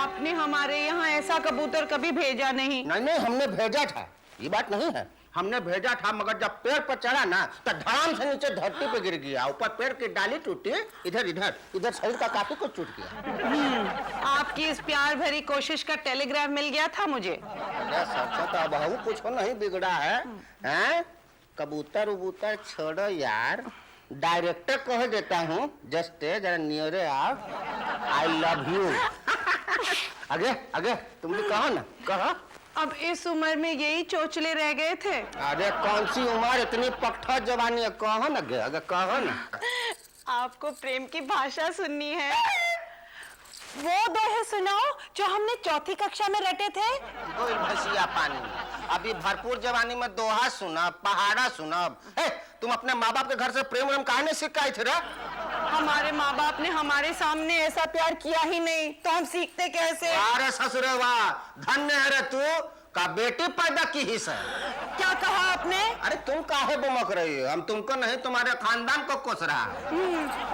आपने हमारे यहाँ ऐसा कबूतर कभी भेजा नहीं। नहीं नहीं, हमने भेजा था, ये बात नहीं है। हमने भेजा था, मगर जब पेड़ पर चढ़ा ना तो धड़ाम से नीचे धरती पे गिर गया। ऊपर पेड़ की डाली टूटी, इधर इधर इधर शरीर का काफी कुछ टूट गया। आपकी इस प्यार भरी कोशिश का टेलीग्राफ मिल गया था मुझे। अरे सच तो अब कुछ नहीं बिगड़ा है, हैं? कबूतर उबूतर छोड़ो यार, डायरेक्टर कह देता हूँ, जस्ट जरा नियरे आप, आई लव यू। आगे आगे तुम भी कहो ना, कहो। अब इस उम्र में यही चोचले रह गए थे। अरे कौन सी उम्र, इतनी पक्का जवानी है, कहो ना अगे कहो ना। आपको प्रेम की भाषा सुननी है? वो दोहे सुनाओ जो हमने चौथी कक्षा में रटे थे। कोई भसिया पानी में, अभी भरपूर जवानी में दोहा सुनब, पहाड़ा सुनब। तुम अपने माँ बाप के घर से प्रेम व्रेम कहां सीख के आई थे रे? हमारे माँ बाप ने हमारे सामने ऐसा प्यार किया ही नहीं, तो हम सीखते कैसे? अरे ससुरे वाह, धन्य है रे तू का बेटी पैदा की ही से। क्या कहा आपने? अरे तुम काहे बमक रही हो? हम तुमको नहीं, तुम्हारे खानदान को कोस रहा है।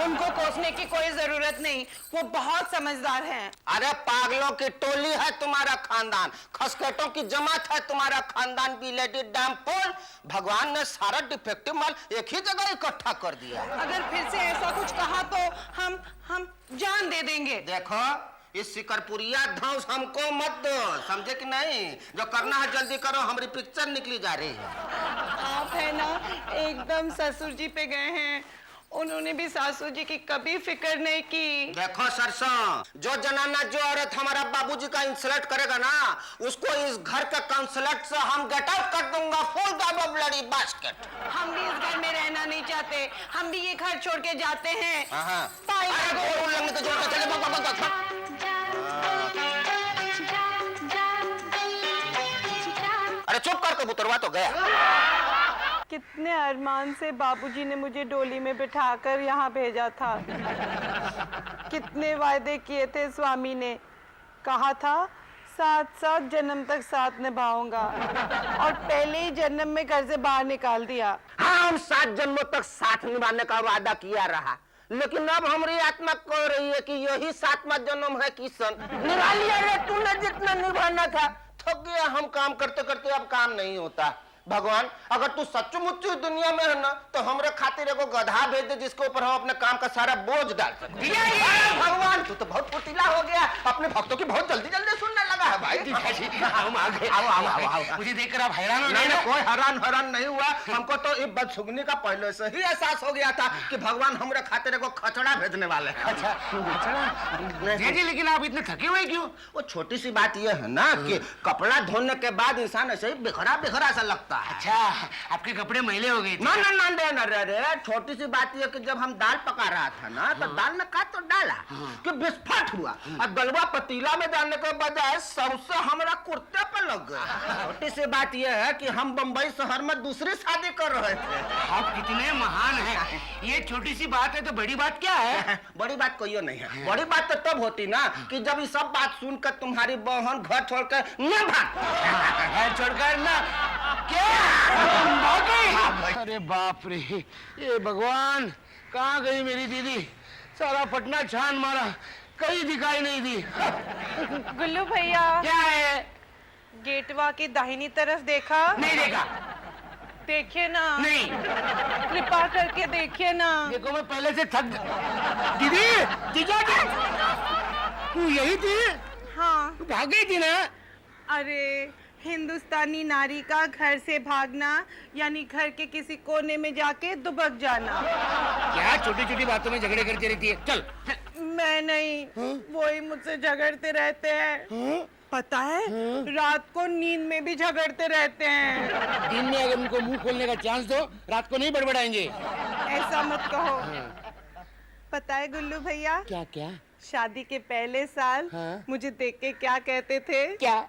उनको कोसने की कोई जरूरत नहीं, वो बहुत समझदार हैं। अरे पागलों की टोली है तुम्हारा खानदान, खसकटों की जमात है तुम्हारा खानदान। बिलेडी डैमपोल, भगवान ने सारा डिफेक्टिव माल एक ही जगह इकट्ठा कर दिया। अगर फिर से ऐसा कुछ कहा तो हम जान दे देंगे। देखो इस शिकरपुरिया धौंस हमको मत दो, समझे कि नहीं? जो करना है जल्दी करो, हमारी पिक्चर निकली जा रही है। आप है ना एकदम ससुर जी पे गए हैं, उन्होंने भी सासू जी की कभी फिक्र नहीं की। देखो सरसों, जो जनाना जो औरत हमारा बाबूजी का इंसल्ट करेगा ना, उसको इस घर के काउंसलर से हम गेट आउट कर दूंगा, फुल द ब्लडी बास्केट। हम भी इस घर में रहना नहीं चाहते, हम भी ये घर छोड़ के जाते हैं। अरे चुप कर, कबूतरवा तो गया। कितने अरमान से बाबूजी ने मुझे डोली में बिठाकर यहाँ भेजा था। कितने वायदे किए थे स्वामी ने, कहा था 7 जन्म तक साथ निभाऊंगा, और पहले ही जन्म में घर से बाहर निकाल दिया। हाँ, हम 7 जन्मों तक साथ निभाने का वादा किया रहा, लेकिन अब हमारी आत्मा कह रही है कि यही 7वां जन्म है। किशन निभा लिया रे तूने जितना निभाना था, थक गया। हम काम करते करते अब काम नहीं होता। भगवान, अगर तू सच्चमुच दुनिया में है ना, तो हमरे खातिर एगो गधा भेज दे, जिसके ऊपर हम अपने काम का सारा बोझ डाल सके। भगवान, तू तो बहुत फुर्तीला हो गया, अपने भक्तों की बहुत जल्दी जल्दी सुनने लगा है भाई। मुझे देखकर आप हैरान हो नहीं, कोई हैरान नहीं हुआ। हमको तो इस बदसुगनी का पहले से ही एहसास हो गया था कि भगवान हमरे खातिर एगो खचड़ा भेजने वाले हैं। अच्छा जी, लेकिन आप इतने थके हुए क्यों? वो छोटी सी बात ये है ना कि कपड़ा धोने के बाद इंसान ऐसे ही बिखरा बिखरा सा लगता है। अच्छा, आपके कपड़े मैले हो गए थे? ना रे, छोटी सी बात ये कि जब हम दाल पका रहा था ना, तो दाल में का तो डाला कि विस्फोट हुआ, और दलवा पतीला में डालने के बजाय सबसे हमारा कुर्ते पे लग गया। छोटी सी बात ये है कि हम बम्बई शहर में दूसरी शादी कर रहे थे। आप कितने महान हैं। ये छोटी सी बात है तो बड़ी बात क्या है? बड़ी बात कोई नहीं है। बड़ी बात तो तब होती ना कि जब ये सब बात सुनकर तुम्हारी बहन घर छोड़कर न भाग। छोड़कर ना क्या? अरे बाप रे, ये भगवान, कहाँ गई मेरी दीदी? सारा पटना छान मारा, कहीं दिखाई नहीं दी। गुल्लू भैया, क्या है? गेटवा की दाहिनी तरफ देखा? नहीं देखा। देखिए ना। नहीं। कृपा करके देखिए ना। देखो मैं पहले से थक। दीदी, जीजा जी, तू यही थी? हाँ। तू भाग गई थी ना? अरे हिंदुस्तानी नारी का घर से भागना यानी घर के किसी कोने में जाके दुबक जाना। क्या छोटी छोटी बातों में झगड़े करती रहती है? चल। मैं नहीं, वही मुझसे झगड़ते रहते हैं। पता है, रात को नींद में भी झगड़ते रहते हैं। दिन में अगर उनको मुंह खोलने का चांस दो, रात को नहीं बड़बड़ाएंगे। ऐसा मत कहो। पता है गुल्लू भैया, क्या क्या? शादी के पहले साल मुझे देख के क्या कहते थे? क्या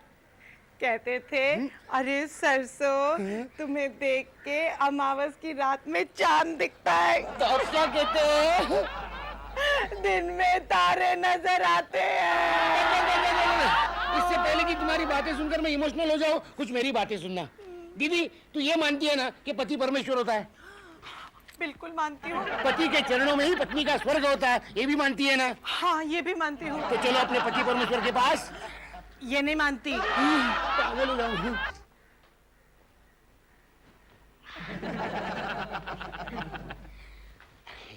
कहते थे? अरे सरसों, तुम्हें देख के अमावस की रात में चांद दिखता है। तो अब क्या कहते हैं? दिन में तारे नजर आते हैं। इससे पहले कि तुम्हारी बातें सुनकर मैं इमोशनल हो जाऊं, कुछ मेरी बातें सुनना। दीदी, तू ये मानती है ना कि पति परमेश्वर होता है? बिल्कुल मानती हूँ। पति के चरणों में ही पत्नी का स्वर्ग होता है, ये भी मानती है ना? हाँ, ये भी मानती हूँ। तो चलो अपने पति परमेश्वर के पास। ये नहीं मानती। पागल हो जाऊंगी।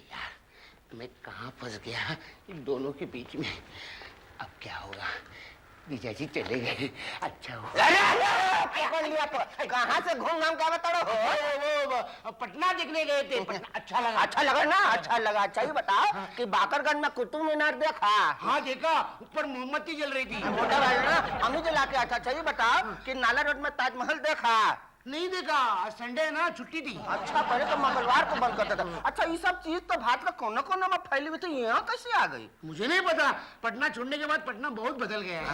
यार, मैं कहाँ फंस गया इन दोनों के बीच में। अब क्या होगा? जीजा जी चले गए, अच्छा हुआ। कहाँ से घूम घाम के बता रहे हो? वो पटना देखने गए थे। पटना अच्छा लगा? अच्छा लगा ना? अच्छा लगा। अच्छा ही बताओ कि बाकरगंज में कुतुब मीनार देखा? हाँ देखा, ऊपर मोमबत्ती जल रही थी। मोटा भाई ना हम ही जला के। अच्छा ही बताओ कि नाला रोड में ताजमहल देखा? नहीं देखा, आज संडे है ना, छुट्टी थी। अच्छा, पहले तो मंगलवार को बंद करता था। अच्छा, ये सब चीज तो भारत का कोना कोना में फैली हुई थी, यहाँ कैसे आ गई? मुझे नहीं पता, पटना छोड़ने के बाद पटना बहुत बदल गया है।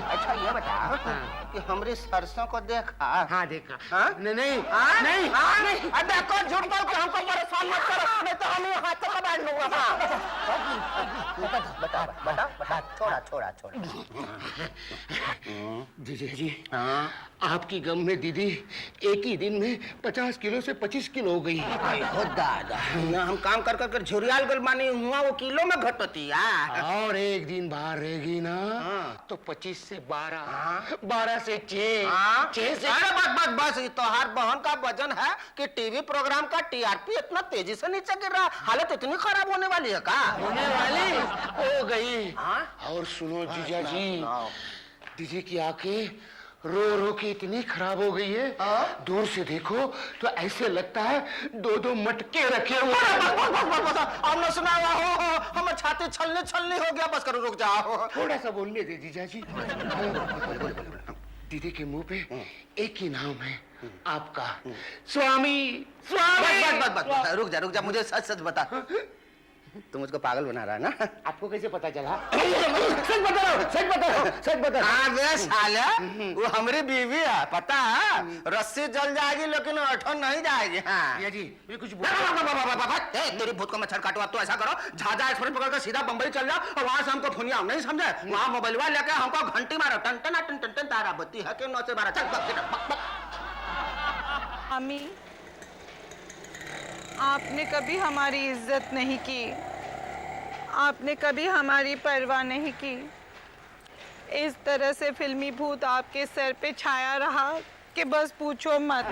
अच्छा ये बताओ कि हमरे सरसों को देखा? हाँ देखा। हाँ? नहीं नहीं हाँ? नहीं हाँ? नहीं। अब देखो, झूठ बोल के हमको परेशान मत करो, नहीं तो हम हाथों का बांध लूंगा। बता, छोड़ा। जीजा जी, हाँ? आपकी गम में दीदी एक ही दिन में 50 किलो से 25 किलो हो गई। हो दादा, यहाँ हम काम कर झुरियाल गल मानी हुआ, वो किलो में घटती है। और एक दिन बाहर रहेगी ना, तो 25 से 12, 12 से 6, 6 से। अरे बस, ये तो हर बहन का वजन है कि टीवी प्रोग्राम का टीआरपी इतना तेजी से नीचे गिर रहा, हालत इतनी खराब होने वाली है का? होने वाली हो गई। हाँ? और सुनो जीजा जी, दीदी की आंखें रो के इतनी खराब हो गई है, दूर से देखो तो ऐसे लगता है 2-2 मटके रखे हुए। हमने सुना हो हमें छाती छलनी हो गया। बस करो, रुक जाओ। थोड़ा सा बोलने दे जीजा जी। दीदी के मुंह पे एक ही नाम है आपका, स्वामी। बस, रुक जा, मुझे सच बता, तू मुझको पागल बना रहा है ना? आपको कैसे पता चला? सच बता। हाँ बे साले, वो हमारी बीवी है, पता है? रस्सी जल जाएगी लेकिन अठो नहीं जाएगी। हाँ जी, मैं कुछ तेरी भूत को मच्छर काटो। अब तो ऐसा करो, झाझा एक्सप्रेस पकड़ कर सीधा बम्बई चल जाओ और वहां से हमको फोनिया, नहीं समझे? वहां मोबाइल लेके हमको घंटी मारो, टन तारा बत्ती है कि 9 से 12। चल अम्मी, आपने कभी हमारी इज्जत नहीं की, आपने कभी हमारी परवाह नहीं की। इस तरह से फिल्मी भूत आपके सर पे छाया रहा कि बस पूछो मत।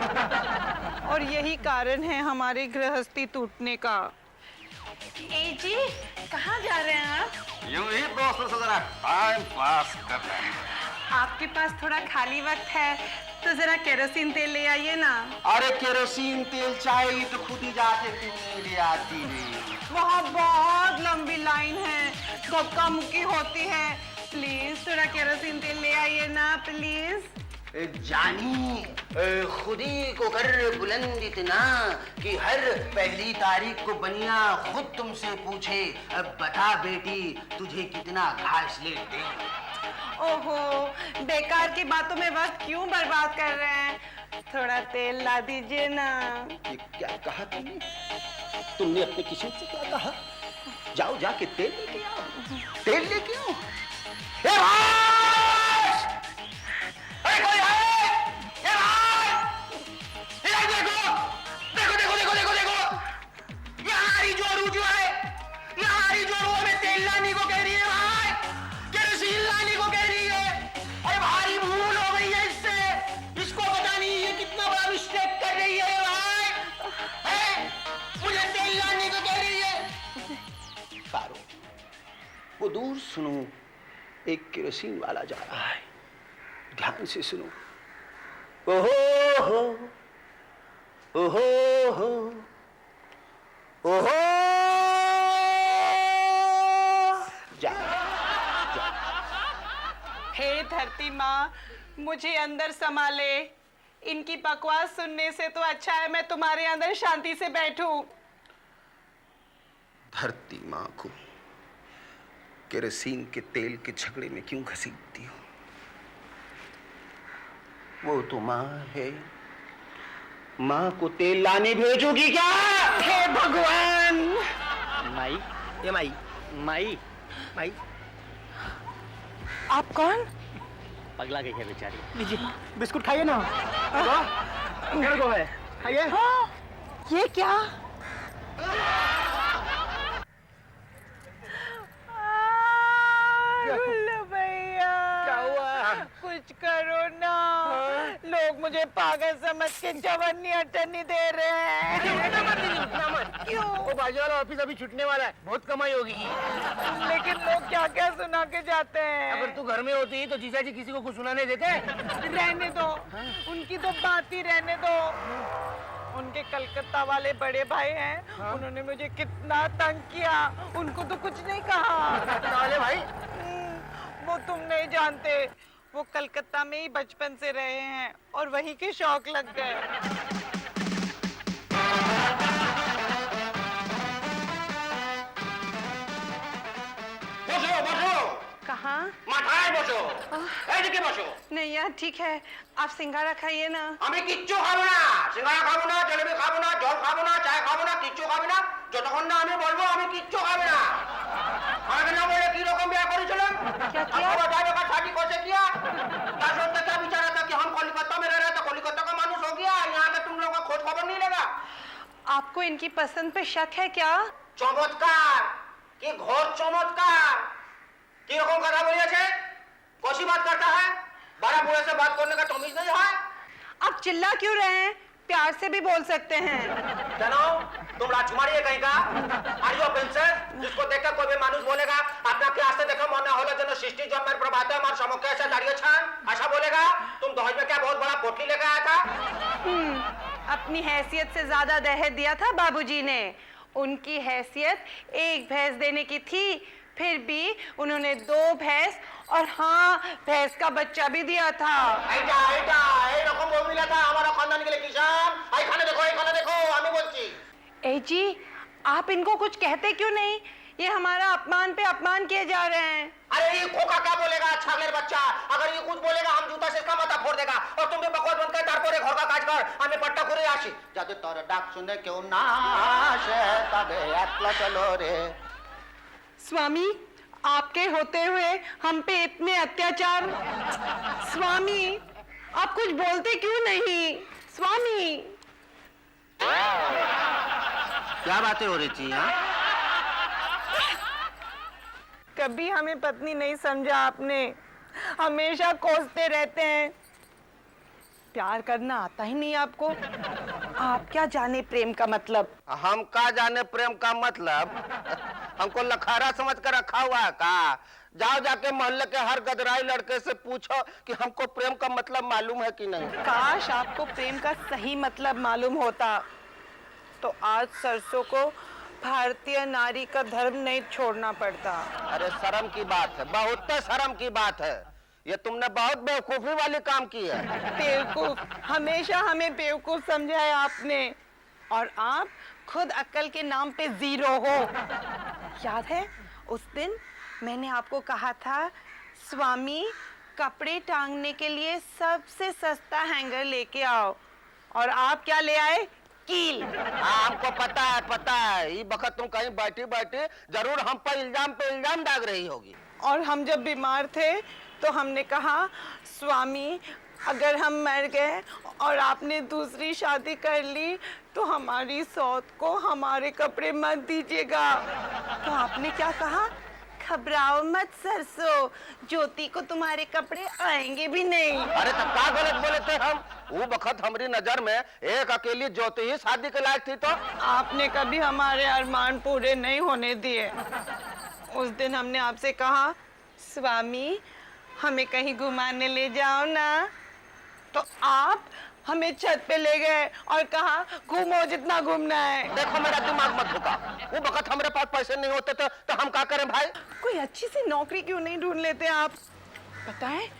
और यही कारण है हमारी गृहस्थी टूटने का। ए जी, कहाँ जा रहे हैं आप? यूं ही दोस्तों से जरा टाइम पास कर रहे हैं। आपके पास थोड़ा खाली वक्त है तो जरा केरोसिन तेल ले आइए ना। अरे केरोसिन तेल चाहिए तो खुद ही जाके क्यों नहीं ले आती है? वहाँ बहुत लंबी लाइन है, धक्का मुक्की होती है। प्लीज थोड़ा केरोसिन तेल ले आइए ना, प्लीज। जानी, खुद ही को कर बुलंद इतना कि हर पहली तारीख को बनिया खुद तुमसे पूछे, अब बता बेटी तुझे कितना घास ले दे। ओहो, बेकार की बातों में वक्त क्यों बर्बाद कर रहे हैं? थोड़ा तेल ला दीजिए ना। ये क्या कहा तुमने? तुमने अपने किशन से क्या कहा? जाओ जाके तेल लेके आओ, तेल लेके आओ। ए भाई! अरे कोई है? ए भाई! इधर देखो! ये हमारी जोरू जो है, ये हमारी जोरू हमें तेल लाने को कह रही है भाई, केरोसिन लाने को कह रही है। अरे भारी भूल हो गई है इससे, इसको पता नहीं ये कितना बड़ा मिस्टेक कर रही है भाई। है? मुझे तेल लाने को कह रही है। कारो, वो दूर सुनो, एक केरोसिन वाला जा रहा है, ध्यान से सुनो। ओहो हो, ओहो हो, ओहो, जा। हे धरती माँ, मुझे अंदर संभाले। इनकी बकवास सुनने से तो अच्छा है मैं तुम्हारे अंदर शांति से बैठूं। धरती माँ को केरोसिन के तेल के झगड़े में क्यों घसीटती हो? वो तो माँ है, माँ को तेल लाने भेजोगी क्या? हे भगवान! माई, ये माई, माई, माई, आप कौन? पगला गई है बेचारी। लीजिए। बिस्कुट खाइए ना। मेरे को है, खाइए। हाँ, ये क्या? कुछ करो ना। लोग मुझे पागल समझ के जवानी अटनी दे रहे हैं। क्यों? वो बाजू वाला ऑफिस अभी छूटने वाला है, बहुत कमाई होगी। लेकिन लोग क्या क्या सुना के जाते हैं। अगर तू घर में होती तो जीजा जी किसी को कुछ सुनाने देते? रहने दो, उनकी तो बात ही रहने दो। उनके कलकत्ता वाले बड़े भाई हैं, उन्होंने मुझे कितना तंग किया, उनको तो कुछ नहीं कहा। वाले भाई? वो तुम नहीं जानते, वो कलकत्ता में ही बचपन से रहे हैं और वही के शौक लग गए। বসো বসো कहाँ? মাথায় বসো এইদিকে বসো नहीं यार ठीक है, आप सिंघाड़ा खाइए ना। আমি কিচ্ছু খাবো না সিঙ্গাড়া খাবো না জলেবি খাবো না জল খাবো না চা খাবো না কিচ্ছু খাবো না যতক্ষণ না আমি বলবো আমি কিচ্ছু খাবো না আমাকে না বলে কি রকম বিয়ে করেছিলাম क्या किया? आपको बताने का शादी कैसे किया दस वर्ष क्या विचारा था कि हम कोलकाता में रह रहे थे कोलकाता का मानुस हो गया यहाँ पे तुम लोगों का खोज खबर नहीं लगा आपको इनकी पसंद पे शक है क्या? চমৎকার কি ঘোর চমৎকার কি রকম কথা বলিয়েছে कैसी बात करता है बड़ा बूढ़े से बात करने का तमीज नहीं है आप चिल्ला क्यों रहे हैं? प्यार से भी बोल सकते हैं। জানো तुम राजकुमारी है कहीं का आर यू प्रिंसेस जिसको देखकर कोई भी मानुस बोलेगा আপনাকে আসতে দেখে মনে হলো যেন সৃষ্টি জন্মের প্রভাতে আমার সম্মুখে এসে দাঁড়িয়েছেন ऐसा बोलेगा तुम दहेज में क्या बहुत बड़ा पोटली लेकर आया था अपनी हैसियत से ज्यादा दहेज दिया था बाबूजी ने। उनकी हैसियत एक भैंस देने की थी, फिर भी उन्होंने 2 भैंस और हाँ भैंस का बच्चा भी दिया था। এইটা এইটা এই রকম মহিলা था हमारा खानदान के लिए किसान এইখানে देखो আমি বলছি ए जी, आप इनको कुछ कहते क्यों नहीं? ये हमारा अपमान पे अपमान किए जा रहे हैं। अरे ये खोखा क्या बोलेगा छागलेर बच्चा अगर ये कुछ बोलेगा हम जूता से इसका माथा फोड़ देगा और तुम भी बकवास बंद कर तारपरे घर का काज कर আমি পট্টা করে আসি যাতে তোর ডাক শুনে কেউ না আসে তবে একলা চলো রে स्वामी, आपके होते हुए हम पे इतने अत्याचार। स्वामी, आप कुछ बोलते क्यों नहीं? स्वामी, क्या बातें हो रही थी यहाँ कभी हमें पत्नी नहीं समझा आपने, हमेशा कोसते रहते हैं। प्यार करना आता ही नहीं आपको। आप क्या जाने प्रेम का मतलब? हम का जाने प्रेम का मतलब हमको लखारा समझ कर रखा हुआ है का जाओ जाके मोहल्ले के हर गदराई लड़के से पूछो कि हमको प्रेम का मतलब मालूम है कि नहीं काश आपको प्रेम का सही मतलब मालूम होता तो आज सरसों को भारतीय नारी का धर्म नहीं छोड़ना पड़ता। अरे शर्म की बात है बहुत शर्म की बात है ये तुमने बहुत बेवकूफी वाली काम की है बेवकूफ, हमेशा हमें बेवकूफ समझा है आपने और आप खुद अक्ल के नाम पे जीरो हो। याद है उस दिन मैंने आपको कहा था स्वामी कपड़े टांगने के लिए सबसे सस्ता हैंगर लेके आओ और आप क्या ले आए? कील। हाँ हमको पता है ये वक्त तुम कहीं बैठी बैठी जरूर हम पर इल्जाम दाग रही होगी और हम जब बीमार थे तो हमने कहा स्वामी अगर हम मर गए और आपने दूसरी शादी कर ली तो हमारी सौत को हमारे कपड़े मत दीजिएगा। तो आपने क्या कहा? घबराओ मत सरसों, ज्योति को तुम्हारे कपड़े आएंगे भी नहीं। अरे तब क्या गलत बोले थे हम वो वक्त हमारी नजर में एक अकेली ज्योति ही शादी के लायक थी तो आपने कभी हमारे अरमान पूरे नहीं होने दिए। उस दिन हमने आपसे कहा स्वामी हमें कहीं घुमाने ले जाओ ना, तो आप हमें छत पे ले गए और कहा घूमो जितना घूमना है। देखो मेरा दिमाग मत भुका वो वक्त हमारे पास पैसे नहीं होते थे तो हम क्या करें भाई कोई अच्छी सी नौकरी क्यों नहीं ढूंढ लेते आप? पता है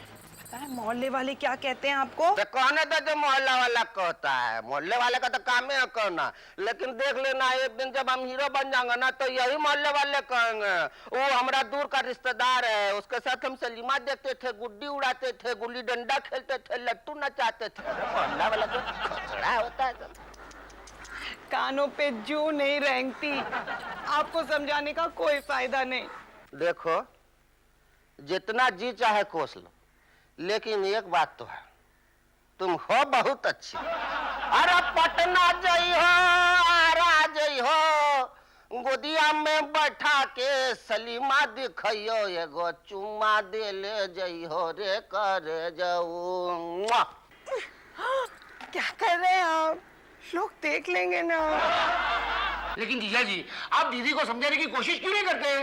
मोहल्ले वाले क्या कहते हैं आपको? तो कहने दे जो मोहल्ला वाला कहता है मोहल्ले वाले का तो काम है कहना लेकिन देख लेना एक दिन जब हम हीरो बन जाएंगे ना तो यही मोहल्ले वाले कहेंगे वो हमारा दूर का रिश्तेदार है उसके साथ हम सलीमा देखते थे गुड्डी उड़ाते थे गुल्ली डंडा खेलते थे लट्टू नचाते थे मोहल्ला वाला तो खचड़ा होता है कानों पे जू नहीं रेंगती, आपको समझाने का कोई फायदा नहीं। देखो जितना जी चाहे कोस लो लेकिन एक बात तो है तुम हो बहुत अच्छी अरे पटना जई हो आरा जई हो गोदिया में बैठा के सलीमा दिखइयो एगो चुम्मा दे ले जइहो रे कर जाऊ। क्या कर रहे हैं आप? लोग देख लेंगे ना। लेकिन जीजा जी आप दीदी को समझाने की कोशिश क्यों नहीं करते?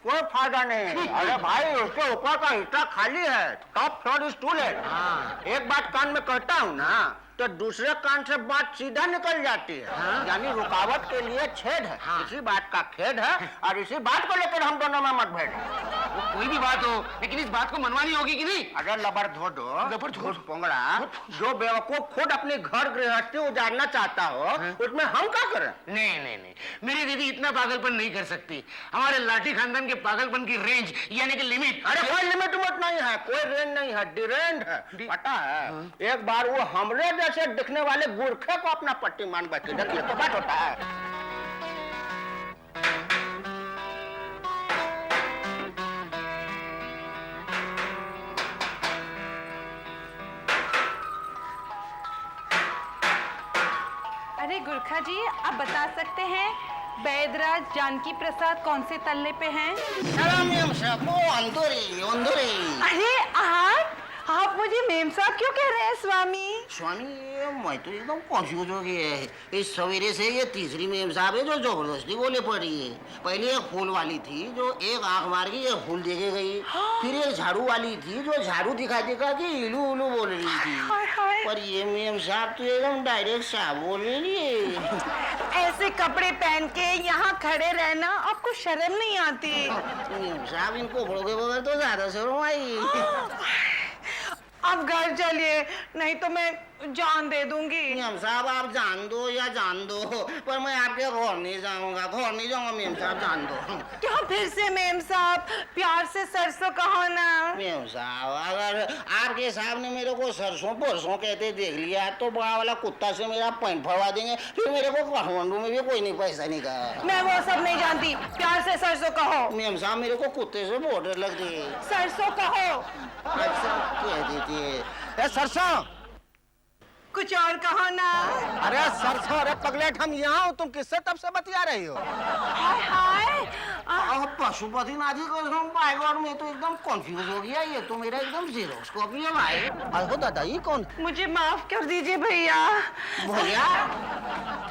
कोई फायदा नहीं। अरे भाई उसके ऊपर का हिस्सा खाली है, top floor is to let. एक बात कान में कहता हूँ ना तो दूसरे कान से बात सीधा निकल जाती है। यानी रुकावट के लिए छेद है। इसी बात का खेद है और इसी बात को लेकर हम दोनों में मतभेद है। कोई भी बात हो लेकिन इस बात को मनवानी होगी कि नहीं? अरे लबर धो पोंगड़ा, जो बेवकूफ खुद अपनी घर गृहस्थी उजाड़ना चाहता हो उसमें हम क्या करें? नहीं, मेरी दीदी इतना पागलपन नहीं कर सकती। हमारे लाठी खानदान के पागलपन की रेंज यानी कि लिमिट। अरे कोई लिमिट नहीं है, कोई रेंज नहीं है, डिरेंड है। पता है एक बार वो हमरे जैसे दिखने वाले गुरखे को अपना पट्टी मान बैठे, देखिए तो बात होता है। अरे गुरखा जी, आप बता सकते हैं बैदराज जानकी प्रसाद कौन से तल्ले पे हैं? अरे आप मुझे मेम साहब क्यों कह रहे हैं स्वामी? स्वामी मैं तो एकदम कंफ्यूज हो गया है। इस सवेरे से ये तीसरी मेम साहब है जो जबरदस्ती बोले पड़ी है। पहले एक फूल वाली थी जो एक आंख मार के एक फूल देके गई। फिर एक झाड़ू वाली थी जो झाड़ू दिखा दिखा के इलू उलू बोल रही थी। पर ये मेम साहब तो एकदम डायरेक्ट साहब बोल रही है। ऐसे कपड़े पहन के यहाँ खड़े रहना आपको शर्म नहीं आती? मेम साहब इनको फोड़ोगे बगैर तो ज्यादा शर्म आई। अब घर चलिए नहीं तो मैं जान दे दूंगी। मेम साहब आप जान दो या जान दो, पर मैं आपके घर नहीं जाऊंगा मेम साहब, जान दो। क्या फिर से मेम साहब? प्यार से सरसों कहो ना। मेम साहब अगर आपके साहब ने मेरे को सरसों परसों कहते देख लिया तो बड़ा वाला कुत्ता से मेरा पैंट फड़वा देंगे। फिर मेरे को काठमांडू में भी कोई नहीं पैसा नहीं कहा। मैं वो सब नहीं जानती, प्यार से सरसों कहो। मेम साहब मेरे को कुत्ते से बहुत डर लगती है। सरसों कहो। अच्छा कह देती है। सरसों कुछ और कहो ना। अरे सरसों, अरे पगलेट हम यहाँ हो, तुम किससे तब से बतिया रही हो? हाय हाय पशुपति नाजी को एकदम बाइगॉड में तो एकदम कंफ्यूज हो गया। ये तो मेरा एकदम जीरोक्स कॉपी है भाई। अरे दादा ये कौन? मुझे माफ कर दीजिए भैया। भैया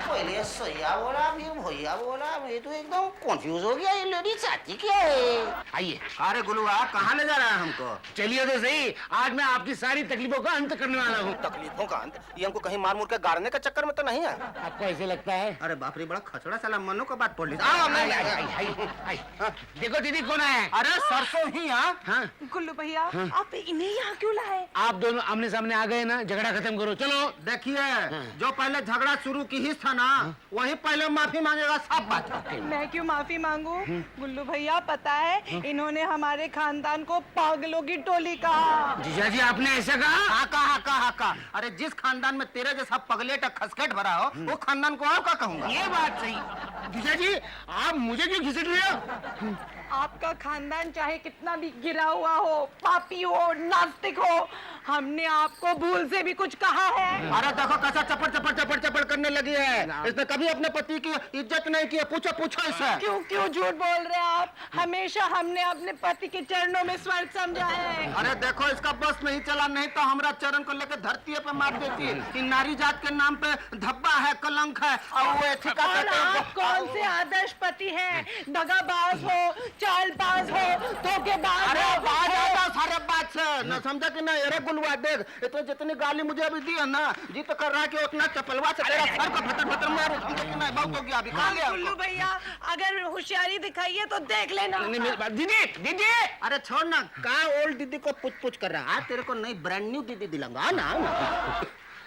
पहले सैया बोला फिर भैया बोला, मैं तो एकदम कंफ्यूज हो गया। ये लेडी चाहती क्या है? आइए। अरे गुलुआ कहाँ ले जा रहा है हमको? चलिए तो सही, आज मैं आपकी सारी तकलीफों का अंत करने वाला हूँ। तकलीफों का अंत? ये हमको कहीं मार मुर के गाड़ने के चक्कर में तो नहीं है? आपको ऐसे लगता है? अरे बाप रे, बड़ा खचड़ा साला मनो का बात पढ़ ली। देखो दीदी कौन है? अरे सरसों ही। हाँ गुल्लू भैया आप इन्हें यहाँ क्यों लाए? आप दोनों आमने सामने आ गए ना, झगड़ा खत्म करो। चलो देखिए जो पहले झगड़ा शुरू की ही था ना वही पहले माफी मांगेगा, साफ बात है। मैं क्यों माफी मांगू? गुल्लू भैया पता है इन्होंने हमारे खानदान को पागलों की टोली कहा। जीजा जी आपने ऐसा कहा? कहा। अरे जिस खानदान में तेरे जैसा पगलेट खसखेट भरा हो वो खानदान को और क्या कहूँगा? ये बात सही। जीजा जी आप मुझे क्यों घिसट रहे हो? आपका खानदान चाहे कितना भी गिरा हुआ हो, पापी हो, नास्तिक हो, हमने आपको भूल से भी कुछ कहा है? अरे देखो कैसा चपड़ करने लगी है। इसने कभी अपने पति की इज्जत नहीं की। पूछो इसे। क्यों झूठ बोल रहे हैं आप? हमेशा हमने अपने पति के चरणों में स्वर्ग समझा है। अरे देखो इसका बस नहीं चला, नहीं तो हमारा चरण को लेकर धरती पे मार देती है। नारी जात के नाम पे धब्बा है, कलंक है। और वो आप कौन से आदर्श पति हैं? दगाबाज हो, चालबाज हो, धोखेबाज हो। अरे सारे बात से न समझा कि नहीं? अरे गुलवा देख, इतनी जितनी गाली मुझे अभी दी है ना, जी तो कर रहा है कि उतना चपलवा से तेरा सर को फटर मारू। समझा कि नहीं? बहुत हो गया अभी। कहाँ गया गुल्लू भैया अगर होशियारी दिखाइए तो देख लेना। दीदी अरे छोड़ ना, कहाँ ओल्ड दीदी को पूछ कर रहा है? तेरे को नई ब्रांड न्यू दीदी दिलाऊंगा ना।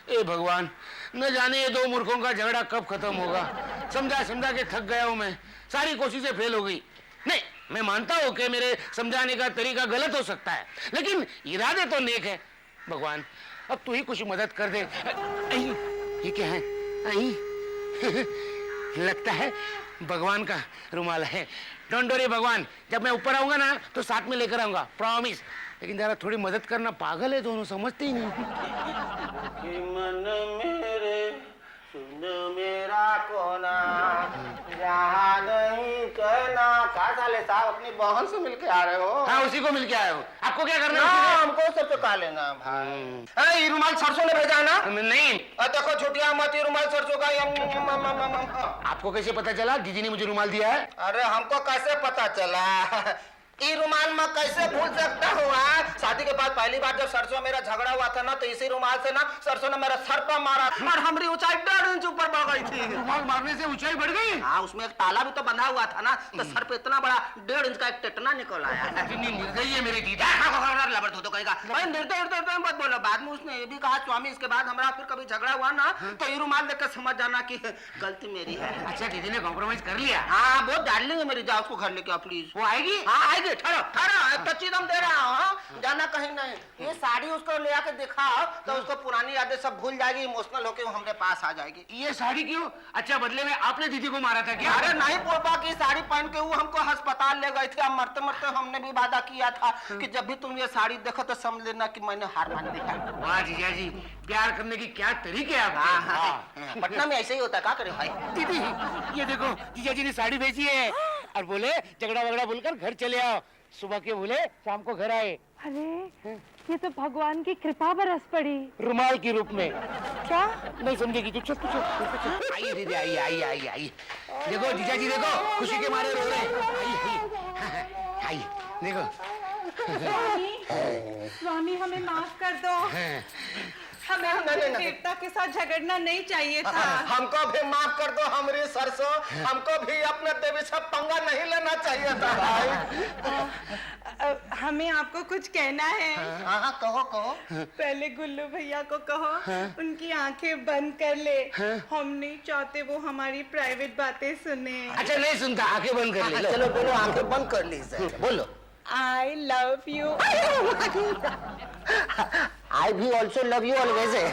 ए भगवान, न जाने ये दो मूर्खों का झगड़ा कब खत्म होगा। समझा के थक गया हूँ मैं, सारी कोशिशें फेल हो गई। नहीं, मैं मानता हूँ कि मेरे समझाने का तरीका गलत हो सकता है, लेकिन इरादे तो नेक है। भगवान अब तू ही कुछ मदद कर दे। ये क्या है? लगता है भगवान का रुमाल है। डोंट वरी भगवान, जब मैं ऊपर आऊंगा ना तो साथ में लेकर आऊंगा, प्रॉमिस। लेकिन जरा थोड़ी मदद करना। पागल है दोनों, समझते ही नहीं। मन मेरे सुन मेरा कोना यहाँ नहीं कहना। क्या साले साहब अपनी बहन से मिलके आ रहे हो? हाँ उसी को मिल के आया हूँ। आपको क्या करना ना, है? हमको सब चुका लेना भाई। ये रुमाल सरसों ने भेजा ना? नहीं। देखो छुट्टियां मत, ये रुमाल सरसों का। आपको कैसे पता चला? दीदी ने मुझे रुमाल दिया है। अरे हमको कैसे पता चला? ये रुमाल में कैसे भूल सकता हूँ? शादी के बाद पहली बार जब सरसों मेरा झगड़ा हुआ था ना, तो इसी रुमाल से ना सरसों ने मेरा सर पर मारा और हमारी ऊंचाई 1.5 इंच ऊपर बढ़ गई थी। रुमाल मारने से ऊंचाई बढ़ गई? हाँ, उसमें एक ताला भी तो बंधा हुआ था ना, तो सर पे इतना बड़ा 1.5 इंच का एक टेटना निकल आया। कितनी निर्दयी है मेरी दीदी। लबड़ तो कहेगा भाई, निर्दय मत बोलो। बाद में उसने ये भी कहा, स्वामी इसके बाद हमारा फिर कभी झगड़ा हुआ ना, तो ये रुमाल देख कर समझ जाना कि गलती मेरी है। अच्छा दीदी ने कॉम्प्रोमाइज कर लिया? हाँ, बहुत डार्लिंग है मेरी। जाओ उसको घर लेके आओ प्लीज। वो आएगी? हाँ आएगी। ठहरो ठहरो, कच्ची दम दे रहा हूँ, जाना कहीं नहीं। ये साड़ी उसको ले आके दिखाओ तो उसको पुरानी यादें सब भूल जाएगी, इमोशनल होके वो हमारे पास आ जाएगी। ये साड़ी क्यों? अच्छा बदले में आपने दीदी को मारा था क्या? अरे नहीं पोपा, की साड़ी पहन के वो हमको अस्पताल ले गए थे। अब मरते मरते हमने भी वादा किया था कि जब भी तुम ये साड़ी देखो तो समझ लेना कि मैंने हार मान लिया। वाह जीजा जी, प्यार करने की क्या तरीके हैं हाँ, आपके। हाँ, पटना में ऐसे ही होता है। क्या करे भाई? दीदी ये देखो, जीजा जी ने साड़ी भेजी है और बोले झगड़ा वगड़ा बोलकर घर चले आओ, सुबह के बोले शाम को घर आए। अरे ये तो भगवान की कृपा बरस पड़ी। रुमाल के रूप में। क्या? नहीं समझेगी तू। चल चल। आइए दीदी, आइए आइए आइए आइए। देखो जीजा जी, देखो खुशी के मारे रो रहे हैं। आइए आइए देखो। स्वामी हमें माफ कर दो। हमें हमारे देवता के साथ झगड़ना नहीं चाहिए था। हमको भी माफ कर दो हमारी सरसों। हमको भी अपने देवी से पंगा नहीं लेना चाहिए था भाई। हमें आपको कुछ कहना है। हाँ, कहो कहो। पहले गुल्लू भैया को कहो उनकी आंखें बंद कर ले। हम नहीं चाहते वो हमारी प्राइवेट बातें सुने। अच्छा नहीं सुनता, आंखें बंद कर ले। चलो बोलो, आंखें बंद कर ली सर। बोलो। I love you. I भी also love you always है।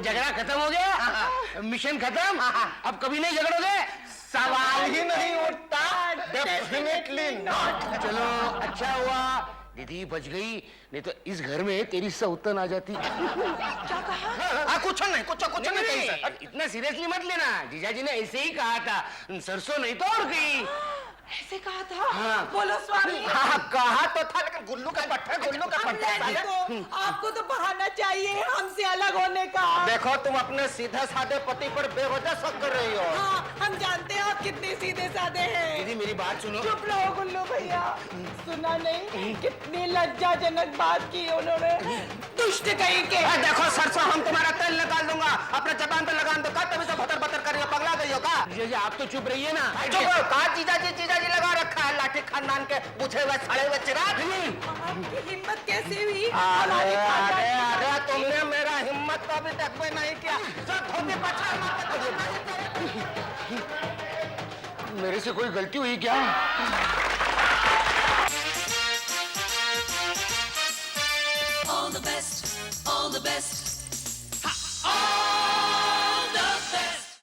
झगड़ा खत्म हो गया, मिशन खत्म। अब कभी नहीं झगड़ोगे? सवाल ही नहीं उठता। Definitely not। चलो अच्छा हुआ दीदी बच गई, नहीं तो इस घर में तेरी सौतन आ जाती। कुछ नहीं, कुछ नहीं। इतना सीरियसली मत लेना, जीजा जी ने ऐसे ही कहा था, सरसों नहीं तो और कहीं। ऐसे कहा था? हाँ। बोलो स्वामी। हाँ, कहा तो था, लेकिन गुल्लू का पट्टा, गुल्लू का पट्टा। आपको तो बहाना चाहिए हमसे अलग होने का। देखो तुम अपने सीधे साधे पति पर बेवजह शक कर रही हो। हाँ, हम जानते हैं आप कितने सीधे साधे हैं। दीदी मेरी बात सुनो। चुप रहो गुल्लू भैया। सुना नहीं कितनी लज्जाजनक बात की उन्होंने, दुष्ट कहीं के। देखो सरसों, हम तुम्हारा तेल निकाल दूंगा, अपने जबान पे लगान दो। तभी से भतर भतर कर रही हो, पगला गई हो का? जीजा जी आप तो चुप रहिए ना। चुप हो। कहा जीजा जी लगा रखा है, लाठी खानदान के बुझे हुए सड़े हुए चिराग। आपकी हिम्मत कैसे हुई? अरे अरे अरे, तुमने मेरा हिम्मत तो अभी तक भी नहीं किया। मेरे से कोई गलती हुई क्या? All the best, all the best.